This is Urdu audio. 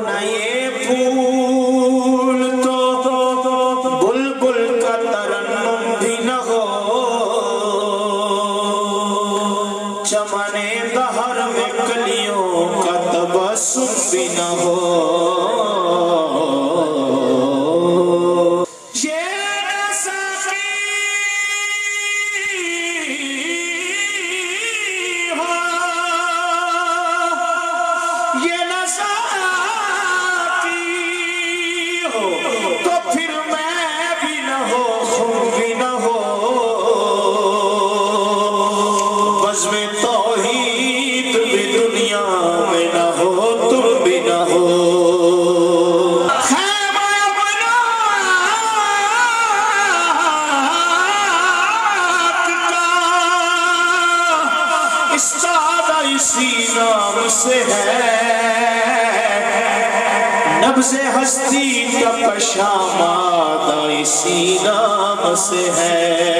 نہ یہ پھول تو بلبل کا ترنم بھی نہ ہو، چمن دہر میں کلیوں کا تبسم بھی نہ ہو۔ تو پھر میں بھی نہ ہو، خون بھی نہ ہو، بزم توحید بھی دنیا میں نہ ہو، تم بھی نہ ہو۔ استادہ اسی نام سے ہے، نبض ہستی کا پشامادہ اسی نام سے ہے۔